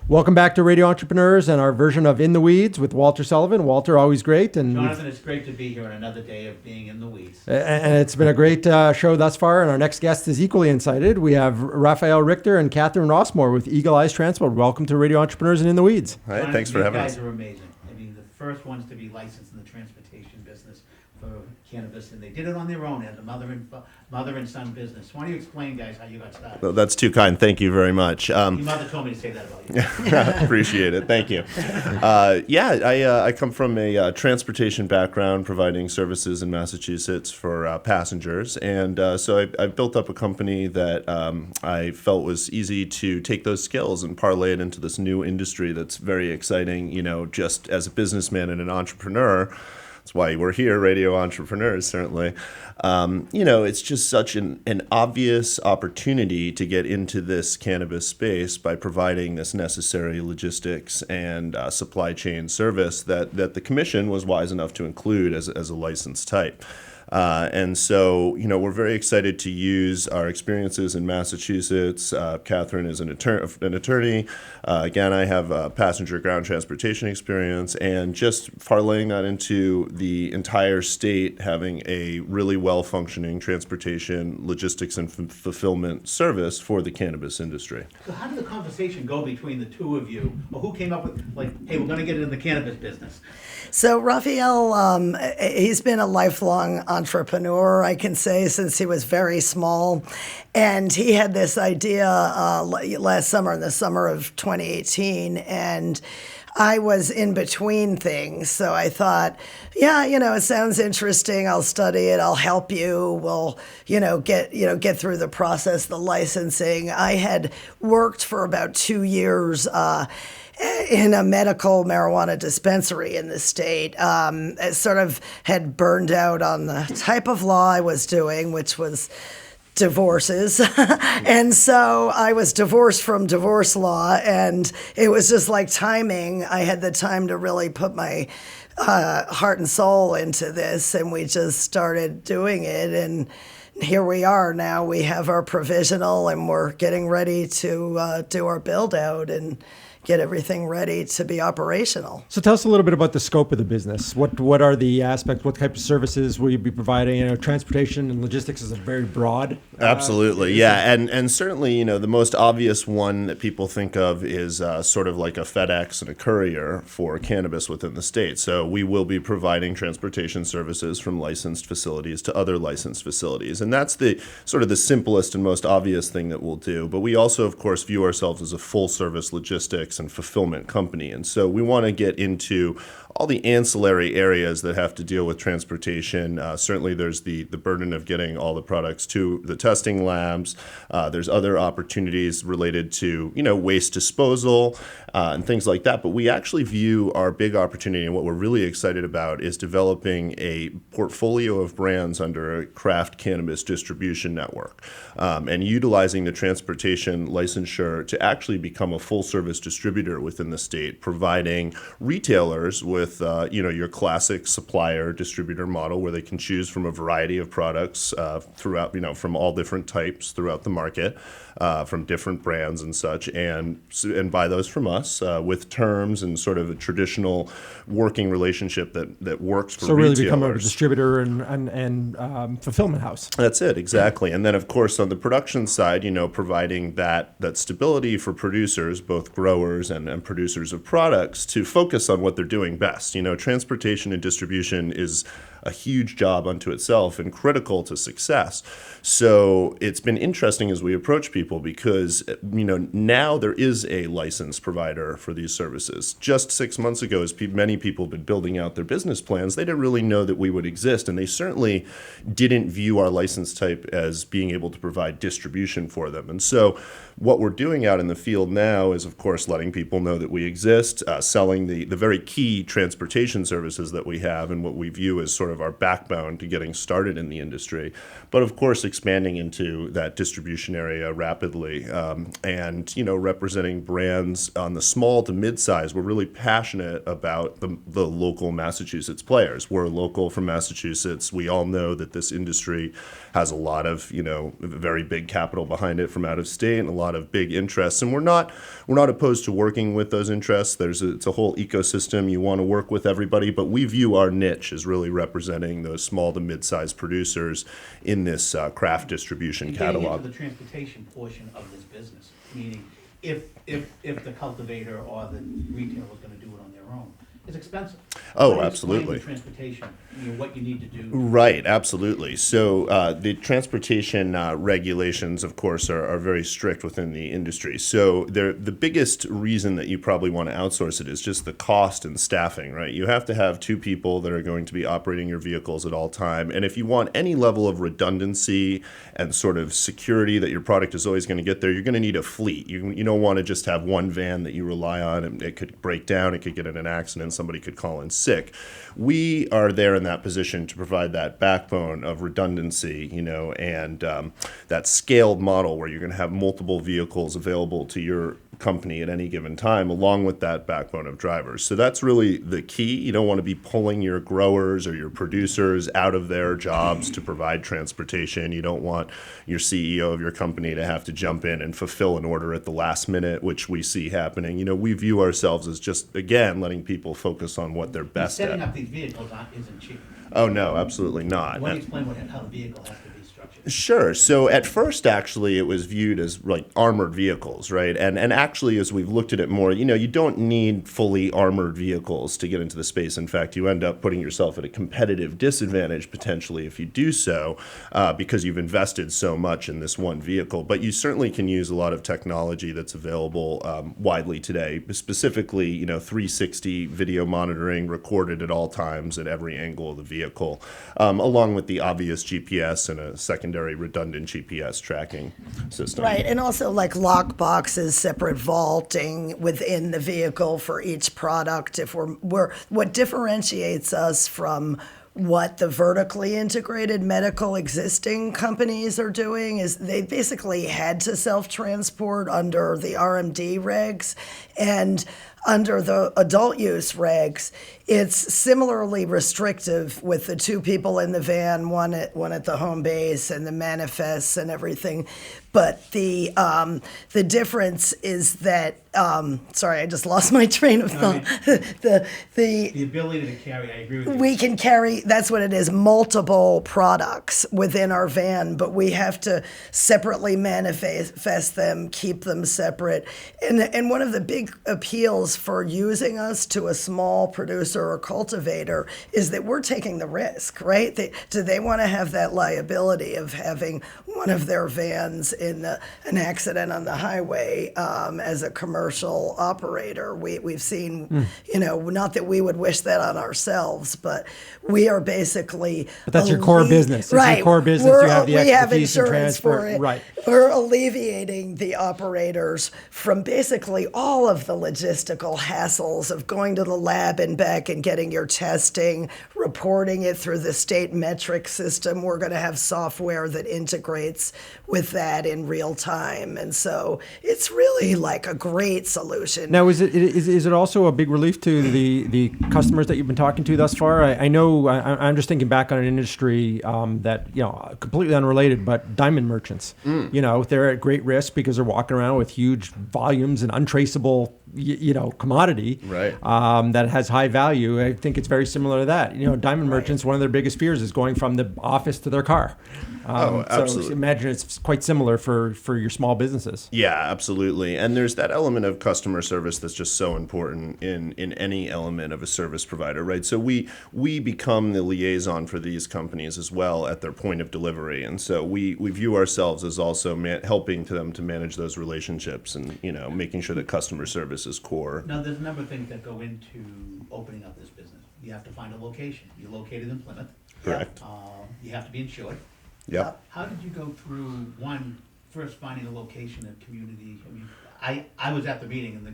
Welcome back to Radio Entrepreneurs and our version of In the Weeds with Walter Sullivan. Walter, always great. And Jonathan, it's great to be here on another day of being in the weeds. And it's been a great show thus far. And our next guest is equally excited. We have Raphael Richter and Catherine Rossmore with Eagle Eyes Transport. Welcome to Radio Entrepreneurs and In the Weeds. All right, thanks for having us. You guys are amazing. I mean, the first ones to be licensed in the transportation business for cannabis, and they did it on their own as a mother and son business. Why don't you explain, guys, how you got started? Well, that's too kind. Thank you very much. Your mother told me to say that about you. Appreciate it. Thank you. I come from a transportation background, providing services in Massachusetts for passengers, and so I built up a company that I felt was easy to take those skills and parlay it into this new industry that's very exciting. You know, just as a businessman and an entrepreneur. That's why we're here, Radio Entrepreneurs, certainly. It's just such an obvious opportunity to get into this cannabis space by providing this necessary logistics and supply chain service that the commission was wise enough to include as a license type. And so, we're very excited to use our experiences in Massachusetts. Catherine is an attorney. Again, I have passenger ground transportation experience, and just parlaying that into the entire state having a really well-functioning transportation, logistics, and fulfillment service for the cannabis industry. So how did the conversation go between the two of you? Or who came up with, hey, we're going to get into the cannabis business? So Raphael, he's been a lifelong entrepreneur, I can say, since he was very small. And he had this idea last summer, in the summer of 2018, and I was in between things. So I thought, it sounds interesting. I'll study it. I'll help you. We'll, get through the process, the licensing. I had worked for about 2 years in a medical marijuana dispensary in the state. It sort of had burned out on the type of law I was doing, which was divorces. And so I was divorced from divorce law, and it was just like timing. I had the time to really put my heart and soul into this, and we just started doing it, and here we are now. We have our provisional, and we're getting ready to do our build out and get everything ready to be operational. So tell us a little bit about the scope of the business. What are the aspects? What type of services will you be providing? Transportation and logistics is a very broad. Absolutely, yeah, and certainly, the most obvious one that people think of is sort of like a FedEx and a courier for cannabis within the state. So we will be providing transportation services from licensed facilities to other licensed facilities, and that's the sort of the simplest and most obvious thing that we'll do. But we also, of course, view ourselves as a full-service logistics and fulfillment company. And so we want to get into all the ancillary areas that have to deal with transportation. Certainly there's the burden of getting all the products to the testing labs. There's other opportunities related to, waste disposal and things like that. But we actually view our big opportunity, and what we're really excited about is developing a portfolio of brands under a craft cannabis distribution network and utilizing the transportation licensure to actually become a full service distributor within the state, providing retailers with your classic supplier distributor model where they can choose from a variety of products throughout, from all different types throughout the market, from different brands and such, and buy those from us with terms and sort of a traditional working relationship that works for retailers. So really become a distributor and fulfillment house. That's it, exactly. And then, of course, on the production side, providing that stability for producers, both growers and producers of products, to focus on what they're doing best. Transportation and distribution is a huge job unto itself and critical to success. So it's been interesting as we approach people because, now there is a licensed provider for these services. Just 6 months ago, as many people have been building out their business plans, they didn't really know that we would exist, and they certainly didn't view our license type as being able to provide distribution for them. And so what we're doing out in the field now is, of course, letting people know that we exist, selling the very key transportation services that we have and what we view as sort sort of our backbone to getting started in the industry. But of course, expanding into that distribution area rapidly, and representing brands on the small to mid-size. We're really passionate about the local Massachusetts players. We're local from Massachusetts. We all know that this industry has a lot of very big capital behind it from out of state and a lot of big interests. And we're not opposed to working with those interests. It's a whole ecosystem. You want to work with everybody, but we view our niche as really representing those small to mid-sized producers in this craft distribution catalog. Getting into the transportation portion of this business, meaning if the cultivator or the retailer was going to do it on their own, it's expensive. Oh, Why don't you absolutely. explain the transportation, what you need to do. Right, absolutely. So the transportation regulations, of course, are very strict within the industry. So the biggest reason that you probably want to outsource it is just the cost and staffing, right? You have to have 2 people that are going to be operating your vehicles at all time. And if you want any level of redundancy and sort of security that your product is always going to get there, you're going to need a fleet. You don't want to just have one van that you rely on, and it could break down, it could get in an accident, somebody could call in sick. We are there in that position to provide that backbone of redundancy, and that scaled model where you're going to have multiple vehicles available to your company at any given time, along with that backbone of drivers. So that's really the key. You don't want to be pulling your growers or your producers out of their jobs to provide transportation. You don't want your CEO of your company to have to jump in and fulfill an order at the last minute, which we see happening. We view ourselves as just, again, letting people focus on what they're best Setting at. up these vehicles isn't cheap. Oh, no, absolutely not. Why don't you explain how the vehicle has to be structured? Sure. So at first, actually, it was viewed as like armored vehicles, right? And actually, as we've looked at it more, you don't need fully armored vehicles to get into the space. In fact, you end up putting yourself at a competitive disadvantage potentially if you do so, because you've invested so much in this one vehicle. But you certainly can use a lot of technology that's available widely today, specifically, 360 video monitoring recorded at all times at every angle of the vehicle, along with the obvious GPS and a secondary redundant GPS tracking system. Right, and also like lock boxes, separate vaulting within the vehicle for each product. If we're what differentiates us from what the vertically integrated medical existing companies are doing is they basically had to self-transport under the RMD regs, and under the adult use regs, it's similarly restrictive with the 2 people in the van, one at the home base, and the manifests and everything. But the difference is that sorry, I just lost my train of thought. The ability to carry, I agree with you. We can carry, that's what it is, multiple products within our van, but we have to separately manifest them, keep them separate. And one of the big appeals for using us to a small producer or cultivator is that we're taking the risk, right? Do they want to have that liability of having one of their vans in an accident on the highway as a commercial operator? We've seen, not that we would wish that on ourselves, but we are basically. But that's your core business. Right. It's your core business. You have the we have expertise and insurance transfer. for it. Right. We're alleviating the operators from basically all of the logistical hassles of going to the lab and back and getting your testing, reporting it through the state metric system. We're going to have software that integrates with that in real time. And so it's really like a great solution. Now, is it also a big relief to the customers that you've been talking to thus far? I know I'm just thinking back on an industry that, completely unrelated, but diamond merchants. They're at great risk because they're walking around with huge volumes and untraceable commodity, right, that has high value. I think it's very similar to that. Diamond merchants, one of their biggest fears is going from the office to their car. Absolutely. So imagine it's quite similar for your small businesses. Yeah, absolutely. And there's that element of customer service that's just so important in any element of a service provider, right? So we become the liaison for these companies as well at their point of delivery. And so we view ourselves as also helping them to manage those relationships and, making sure that customer service is core. Now, there's a number of things that go into opening up this business. You have to find a location. You're located in Plymouth. Correct. You have to be insured. Yep. How did you go through, first finding a location, a community? I mean, I was at the meeting, and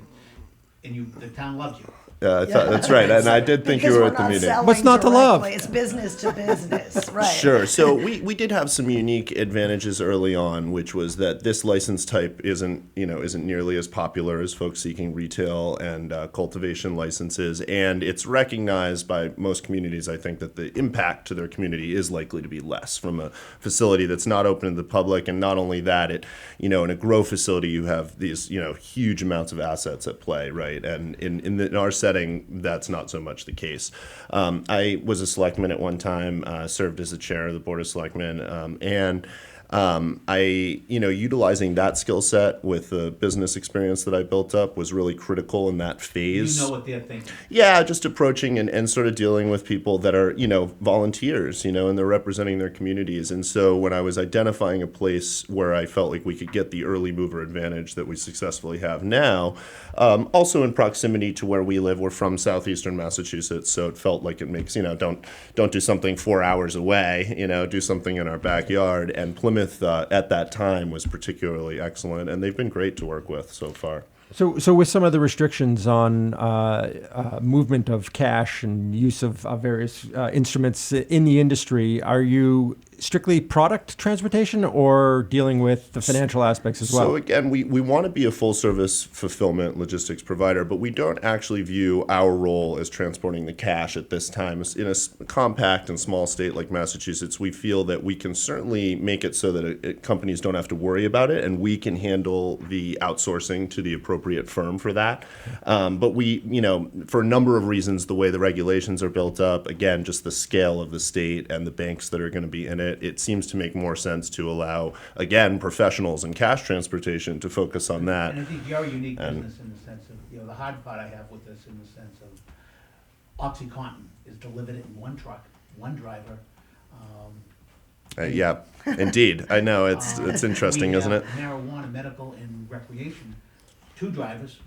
and the town loves you. That's right, and I did think you Because were we're at the not meeting. selling What's not to love? directly, it's business to business, right? Sure. So we did have some unique advantages early on, which was that this license type isn't nearly as popular as folks seeking retail and cultivation licenses, and it's recognized by most communities, I think, that the impact to their community is likely to be less from a facility that's not open to the public, and not only that, in a grow facility you have these huge amounts of assets at play, right? And in our setting, that's not so much the case. I was a selectman at one time, served as the chair of the board of selectmen, and utilizing that skill set with the business experience that I built up was really critical in that phase. You know what they're thinking. Yeah, just approaching and sort of dealing with people that are, volunteers, and they're representing their communities. And so when I was identifying a place where I felt like we could get the early mover advantage that we successfully have now, also in proximity to where we live, we're from southeastern Massachusetts, so it felt like it makes, don't do something 4 hours away, do something in our backyard. And Plymouth at that time was particularly excellent, and they've been great to work with so far. So with some of the restrictions on movement of cash and use of various instruments in the industry, are you strictly product transportation or dealing with the financial aspects as well? So again, we want to be a full-service fulfillment logistics provider, but we don't actually view our role as transporting the cash at this time. In a compact and small state like Massachusetts, we feel that we can certainly make it so that companies don't have to worry about it, and we can handle the outsourcing to the appropriate firm for that. But we, for a number of reasons, the way the regulations are built up, again, just the scale of the state and the banks that are going to be in it seems to make more sense to allow, again, professionals in cash transportation to focus on that. And I think you're a unique business in the sense of, the hard part I have with this in the sense of OxyContin is delivered in one truck, one driver. Yeah, indeed. I know, it's interesting, isn't it? Marijuana, medical, and recreation, 2 drivers,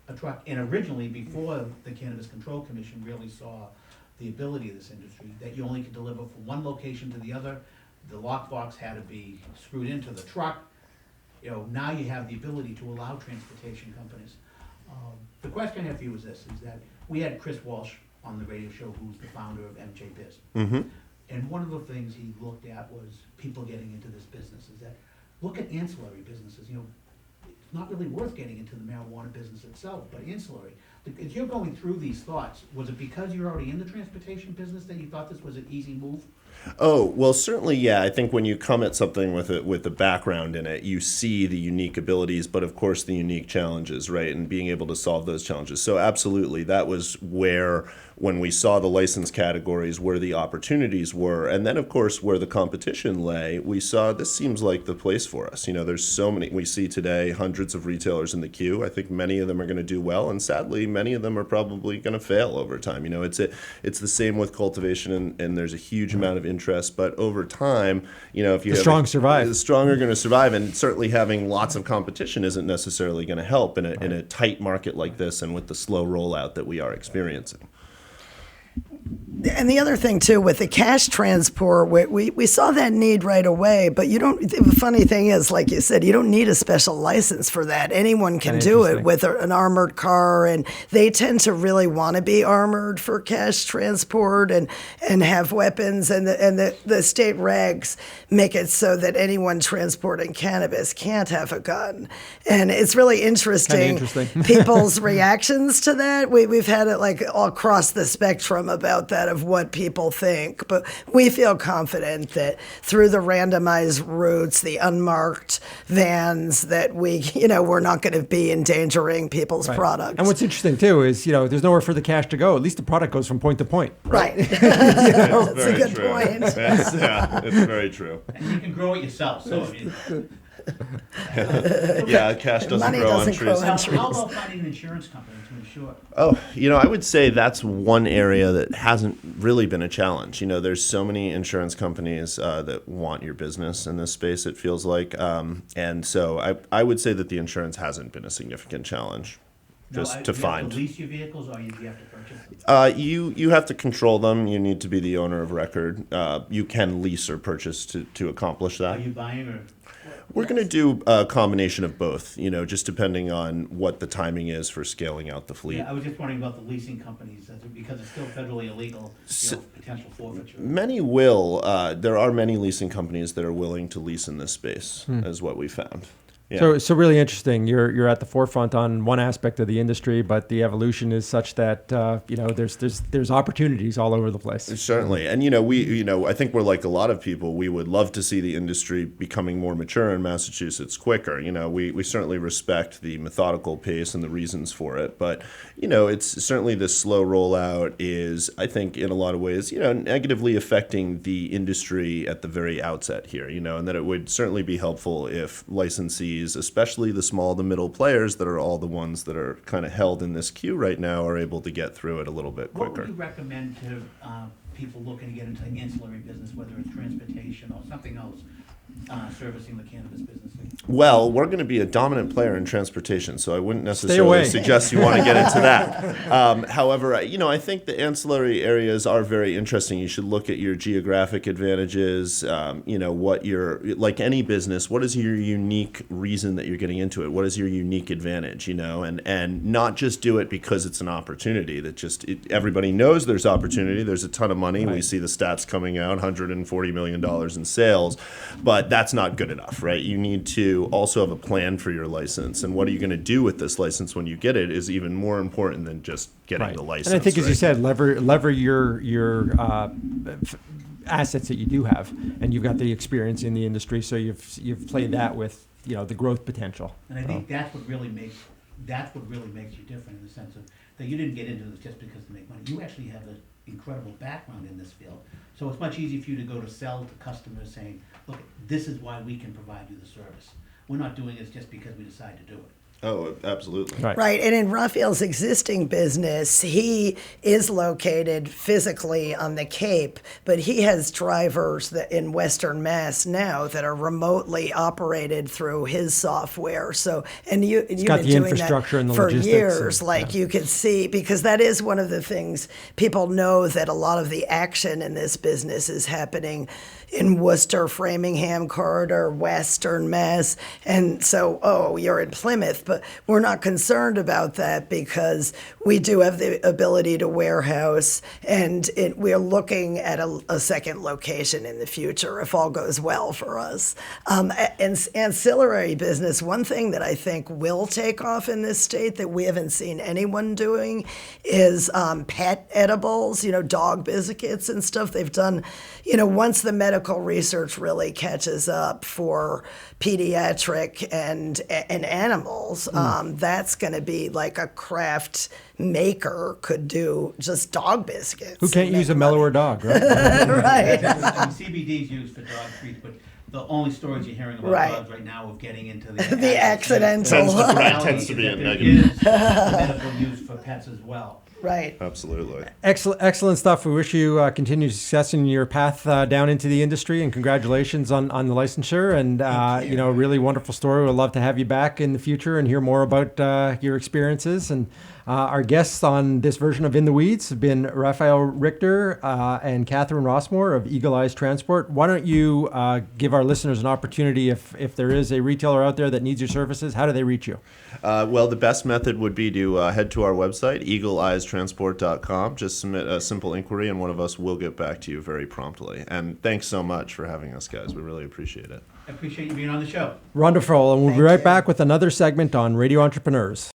a truck. And originally, before the Cannabis Control Commission really saw the ability of this industry, that you only could deliver from one location to the other. The lockbox had to be screwed into the truck. Now you have the ability to allow transportation companies. The question I have for you is this, is that we had Chris Walsh on the radio show, who's the founder of MJ Biz. Mm-hmm. And one of the things he looked at was people getting into this business, is that look at ancillary businesses. It's not really worth getting into the marijuana business itself, but ancillary. As you're going through these thoughts, was it because you're already in the transportation business that you thought this was an easy move? Oh, well, certainly, yeah. I think when you come at something with a background in it, you see the unique abilities, but of course the unique challenges, right? And being able to solve those challenges. So absolutely, that was where, when we saw the license categories, where the opportunities were, and then of course where the competition lay, we saw this seems like the place for us. There's so many, we see today hundreds of retailers in the queue. I think many of them are going to do well, and sadly, many of them are probably going to fail over time. It's the same with cultivation, and there's a huge amount of interest, but over time, if you the strong survive. The strong are going to survive, and certainly having lots of competition isn't necessarily going to help in a tight market like this, and with the slow rollout that we are experiencing. And the other thing too, with the cash transport, we saw that need right away. But the funny thing is, like you said, you don't need a special license for that. Anyone can do it with an armored car, and they tend to really want to be armored for cash transport and have weapons. And the state regs make it so that anyone transporting cannabis can't have a gun. And it's really interesting. People's reactions to that. We've had it like all across the spectrum about that, of what people think, but we feel confident that through the randomized routes, the unmarked vans, that we're not going to be endangering people's products. And what's interesting too is, there's nowhere for the cash to go. At least the product goes from point to point. Right. That's a good point. It's very true. And you can grow it yourself, so yeah, cash doesn't Money grow doesn't on trees. grow on How about finding an insurance company to insure? Oh, I would say that's one area that hasn't really been a challenge. There's so many insurance companies that want your business in this space, it feels like. And so I would say that the insurance hasn't been a significant challenge. Just to find. Do you have to lease your vehicles, or you have to purchase them? You have to control them. You need to be the owner of record. You can lease or purchase to accomplish that. Are you buying or? We're going to do a combination of both, just depending on what the timing is for scaling out the fleet. Yeah, I was just wondering about the leasing companies, because it's still federally illegal, potential forfeiture. Many will. There are many leasing companies that are willing to lease in this space, is what we found. Yeah. So really interesting. You're at the forefront on one aspect of the industry, but the evolution is such that there's opportunities all over the place. Certainly, and I think we're like a lot of people. We would love to see the industry becoming more mature in Massachusetts quicker. We certainly respect the methodical pace and the reasons for it, but it's certainly the slow rollout is, I think, in a lot of ways, negatively affecting the industry at the very outset here. And that it would certainly be helpful if licensees, especially the small to middle players that are all the ones that are kind of held in this queue right now, are able to get through it a little bit quicker. What would you recommend to people looking to get into the ancillary business, whether it's transportation or something else, servicing the cannabis business? Well, we're going to be a dominant player in transportation, so I wouldn't necessarily suggest you want to get into that. However, I think the ancillary areas are very interesting. You should look at your geographic advantages, what like any business, what is your unique reason that you're getting into it? What is your unique advantage, and not just do it because it's an opportunity everybody knows there's opportunity. There's a ton of money. Right. We see the stats coming out, $140 million in sales, but that's not good enough, right? You need to also have a plan for your license, and what are you going to do with this license when you get it is even more important than just getting the license. And I think, as you said, lever your assets that you do have, and you've got the experience in the industry, so you've played that with the growth potential. And I think that's what really makes you different, in the sense of that you didn't get into this just because to make money. You actually have an incredible background in this field, so it's much easier for you to go to sell to customers saying, look, this is why we can provide you the service. We're not doing this just because we decide to do it. Oh, absolutely. Right. And in Raphael's existing business, he is located physically on the Cape, but he has drivers that in Western Mass now that are remotely operated through his software. So, and you've been doing infrastructure that and the for logistics years, you could see, because that is one of the things people know, that a lot of the action in this business is happening in Worcester, Framingham corridor, Western Mass. And so, you're in Plymouth, but we're not concerned about that because we do have the ability to warehouse, and we're looking at a second location in the future if all goes well for us. And ancillary business, one thing that I think will take off in this state that we haven't seen anyone doing is pet edibles, dog biscuits and stuff. They've done, once the medical research really catches up for pediatric and animals, that's going to be like a craft maker could do just dog biscuits. Who can't use a mellower dog, right? Right. CBD is used for dog treats, but the only stories you're hearing about dogs right now of getting into the accidental tends to be a negative. Medical use for pets as well. Right. Absolutely. Excellent stuff. We wish you continued success in your path down into the industry, and congratulations on the licensure. And really wonderful story. We'd love to have you back in the future and hear more about your experiences. And our guests on this version of In the Weeds have been Raphael Richter and Catherine Rossmore of Eagle Eyes Transport. Why don't you give our listeners an opportunity, if there is a retailer out there that needs your services, how do they reach you? Well, the best method would be to head to our website, eagleeyestransport.com. Just submit a simple inquiry, and one of us will get back to you very promptly. And thanks so much for having us, guys. We really appreciate it. I appreciate you being on the show. Wonderful. And we'll be right back with another segment on Radio Entrepreneurs.